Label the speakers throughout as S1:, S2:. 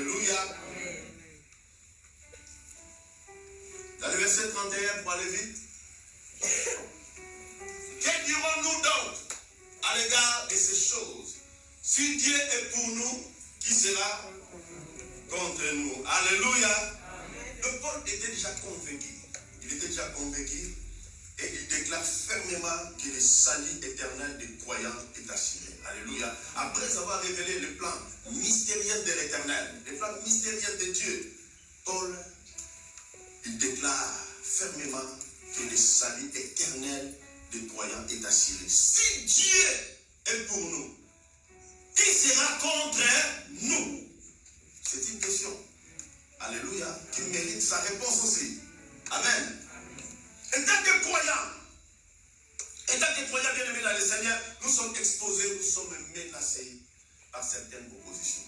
S1: Alléluia. Dans le verset 31, pour aller vite. Que dirons-nous donc à l'égard de ces choses? Si Dieu est pour nous, qui sera contre nous? Alléluia. Le Paul était déjà convaincu. Il était déjà convaincu et il déclare fermement que le salut éternel des croyants est assuré. Alléluia. Après avoir révélé le plan mystérieux de l'éternel, le plan mystérieux de Dieu, Paul, il déclare fermement que le salut éternel des croyants est assuré. Si Dieu est pour nous, qui sera contre nous? C'est une question. Alléluia. Qui mérite sa réponse aussi. Amen. En tant que croyants, bien aimés dans le Seigneur, nous sommes exposés, nous sommes menacés par certaines oppositions.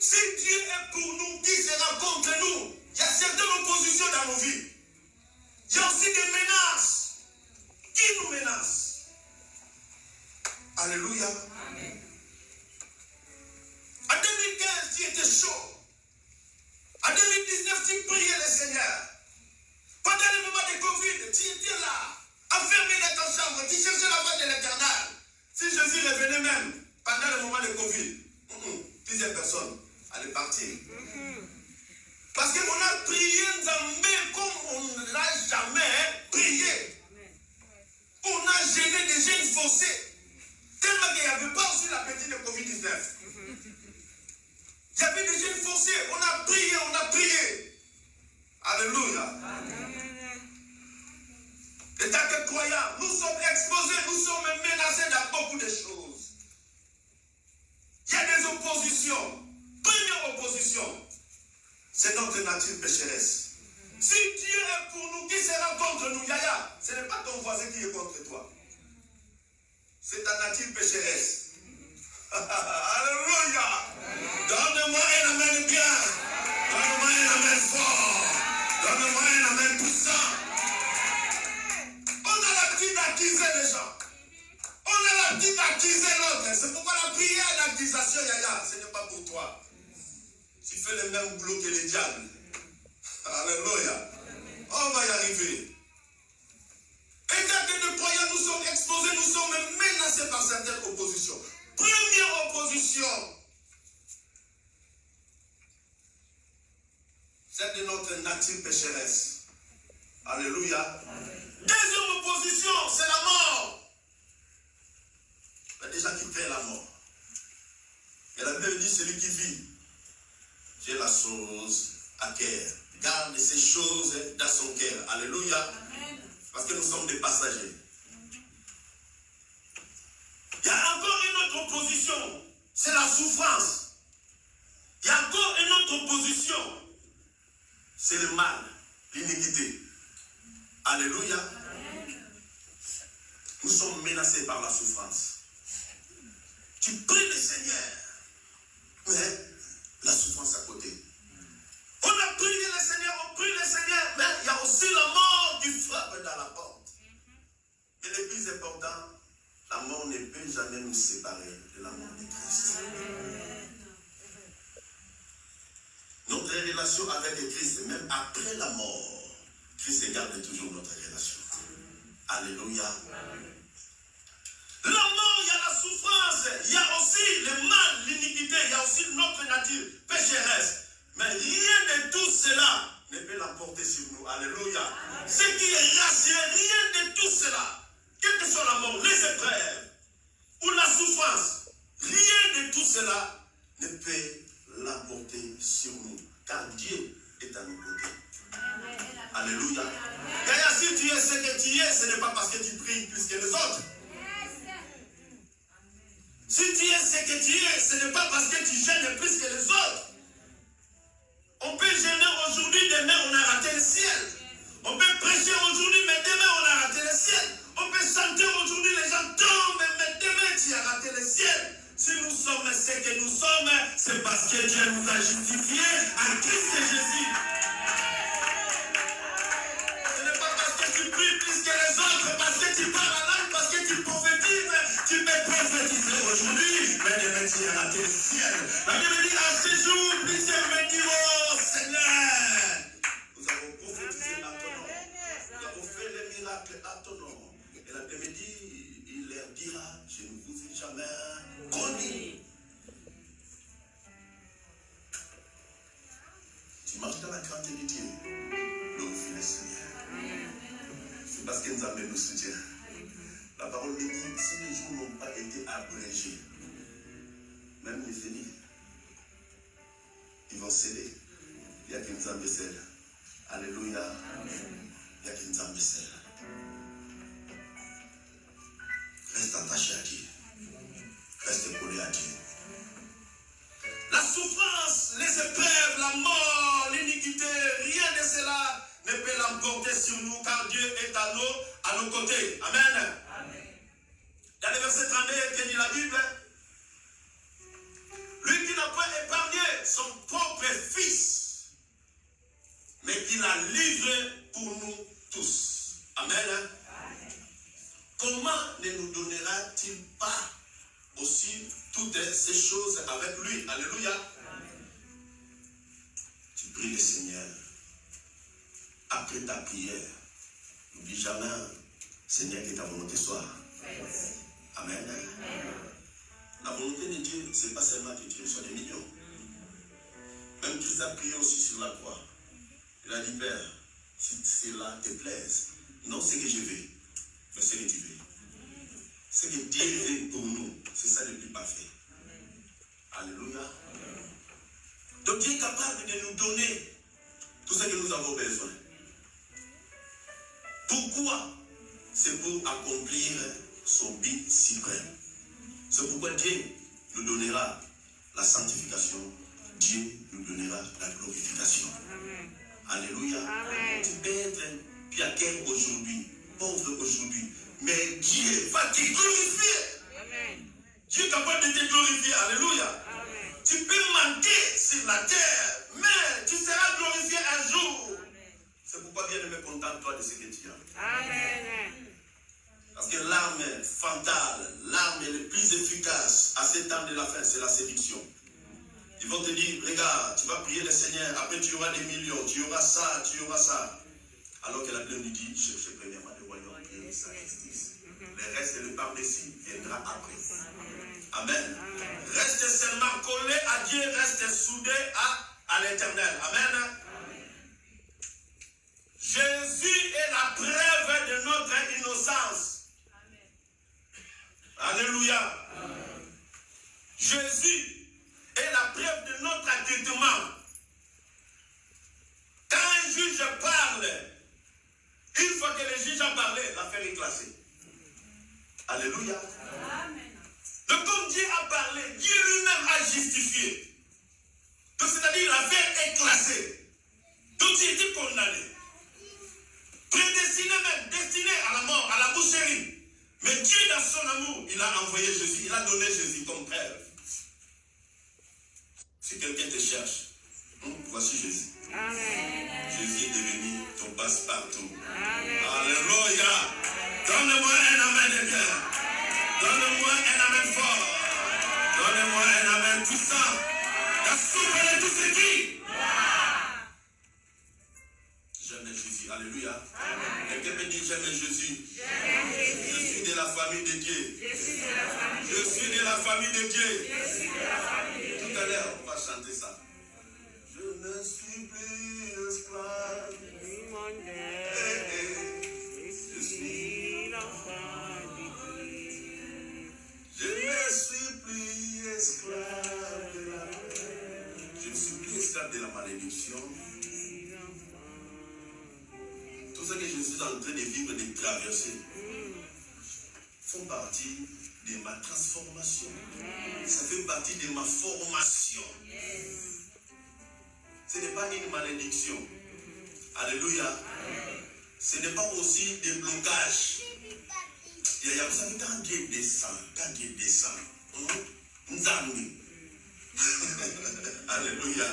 S1: Si Dieu est pour nous, qui sera contre nous? Il y a certaines oppositions dans nos vies. Il y a aussi des menaces. Qui nous menace? Alléluia. Amen. En 2015, tu étais chaud. En 2019, tu priais le Seigneur. Pendant le moment de Covid, tu étais là, enfermé dans ta chambre, tu cherchais la voix de l'Éternel. Si Jésus revenait même pendant le moment de Covid, plusieurs personnes allaient partir. Parce qu'on a prié Nzambé comme on ne l'a jamais prié. On a gêné des jeunes forcés. Tellement qu'il n'y avait pas aussi l'appétit de Covid-19. Il y avait des jeunes forcés. On a prié, on a prié. Alléluia. Amen. Et tant que croyants, nous sommes exposés, nous sommes menacés dans beaucoup de choses. Il y a des oppositions. Première opposition, c'est notre nature pécheresse. Si Dieu est pour nous, qui sera contre nous? Yaya, ce n'est pas ton voisin qui est contre toi. C'est ta nature pécheresse. Alléluia. Donne-moi un amen bien. Donne-moi un amen fort. Donne-moi un amen puissant. On a l'habitude d'accuser les gens. On a l'habitude d'accuser l'autre. C'est pourquoi la prière d'accusation, Yaya, ce n'est pas pour toi. Tu fais le même boulot que les diables. Alléluia. On va y arriver. Et quand nous croyants, nous sommes exposés, nous sommes menacés par certaines oppositions. Première opposition, celle de notre nature pécheresse. Alléluia. Deuxième opposition, c'est la mort. Il y a des gens qui craignent la mort. Et la Bible dit, celui qui vit, j'ai la chose à cœur. Garde ces choses dans son cœur. Alléluia. Amen. Parce que nous sommes des passagers. Il y a encore une autre opposition. C'est la souffrance. Il y a encore une autre opposition. C'est le mal, l'iniquité. Alléluia. Amen. Nous sommes menacés par la souffrance. Tu pries le Seigneur, mais la souffrance à côté. On a prié le Seigneur, on prie le Seigneur, mais il y a aussi la mort qui frappe dans la porte. Et le plus important, la mort ne peut jamais nous séparer de l'amour de Christ. Notre relation avec Christ, même après la mort, Christ garde toujours notre relation. Alléluia. La mort, il y a la souffrance, il y a aussi le mal, l'iniquité, il y a aussi notre nature pécheresse. Mais rien de tout cela ne peut l'emporter sur nous. Alléluia. Ce qui est rationnel, rien de tout cela, quelle que soit la mort, les épreuves ou la souffrance, rien de tout cela ne peut l'emporter sur nous. Car Dieu est à nos côtés. Alléluia. Car si tu es ce que tu es, ce n'est pas parce que tu pries plus que les autres. Si tu es ce que tu es, ce n'est pas parce que tu gênes plus que les autres. On peut gêner aujourd'hui, demain on a raté le ciel. On peut prêcher aujourd'hui, mais demain on a raté le ciel. On peut chanter aujourd'hui, les gens tombent, mais demain tu as raté le ciel. Si nous sommes ce que nous sommes, c'est parce que Dieu nous a justifiés en Christ Jésus. Ce n'est pas parce que tu pries plus que les autres, parce que tu parles la langue, parce que tu prophétises. Tu peux prophétiser aujourd'hui, mais demain tu as raté le ciel. La Bible dit à ce jour, Tu marches dans la crainte de Dieu. Glorifie le Seigneur. C'est parce que Nzambe nous soutient. La parole me dit, si les jours n'ont pas été abrégés, même les ennemis, ils vont céder. Il y a qu'une Nzambe cède. Alléluia. Il y a qu'une Nzambe cède. Reste attaché à Dieu. Reste collé à Dieu. La souffrance, les épreuves, la mort, l'iniquité, rien de cela ne peut l'emporter sur nous car Dieu est à nos côtés. Amen. Dans le verset 32, que dit la Bible, lui qui n'a pas épargné son propre fils, mais qui l'a livré pour nous tous. Amen. Comment ne nous donnera-t-il pas aussi toutes ces choses avec lui? Alléluia. Tu pries le Seigneur. Après ta prière, n'oublie jamais, Seigneur, que ta volonté soit. Amen. La volonté de Dieu, ce n'est pas seulement que tu reçois des millions. Même Christ a prié aussi sur la croix. Il a dit, Père, si cela te plaise, non ce que je veux, mais ce que tu veux. Ce que Dieu veut pour nous, c'est ça le plus parfait. Alléluia. Donc Dieu est capable de nous donner tout ce que nous avons besoin. Pourquoi? C'est pour accomplir son but suprême. C'est pourquoi Dieu nous donnera la sanctification. Dieu nous donnera la glorification. Amen. Alléluia. Amen. Tu peux être piaquer aujourd'hui, pauvre aujourd'hui, mais Dieu va te glorifier. Amen. Dieu est capable de te glorifier. Alléluia. Amen. Tu peux manquer sur la terre, mais tu seras glorifié un jour. Amen. C'est pourquoi Dieu ne me contente-toi de ce que tu as. Amen. Parce que l'arme fatale, l'arme la plus efficace à ces temps de la fin, c'est la séduction. Ils vont te dire, regarde, tu vas prier le Seigneur, après tu auras des millions, tu auras ça, tu auras ça. Alors que la Bible nous dit, cherchez premièrement le royaume et sa justice. Le reste, le par-dessus, viendra après. Amen. Reste seulement collé à Dieu, reste soudé à l'Éternel. Amen. Jésus est la preuve de notre innocence. Alléluia. Jésus est la preuve de notre acquittement. Quand un juge parle, une fois que le juge a parlé, l'affaire est classée. Alléluia. Amen. Donc comme Dieu a parlé, Dieu lui-même a justifié. Donc c'est-à-dire l'affaire est classée. Donc tu étais condamné. Prédestiné même, destiné à la mort, à la boucherie. Mais Dieu, dans son amour, il a envoyé Jésus, il a donné Jésus comme preuve. Si quelqu'un te cherche, voici Jésus. Amen. Jésus est devenu ton passe-partout. Alléluia. Donne-moi un amen de cœur. Donne-moi un amen fort. Donne-moi un amen puissant. La soupe de tout ce qui. J'aime Jésus. Alléluia. Quelqu'un peut dire j'aime Jésus. Je suis de la famille de Dieu. Je suis de la famille de Dieu. Tout à l'heure, on va chanter ça. Je ne suis plus esclave. Je suis l'enfant de Dieu. Je ne suis plus esclave de la paix. Je ne suis plus esclave de la malédiction. Tout ce que je suis en train de vivre, de traverser, font partie de ma transformation. Ça fait partie de ma formation. Ce n'est pas une malédiction. Alléluia. Ce n'est pas aussi des blocages. Vous savez, quand Dieu descend, nous allons. Alléluia.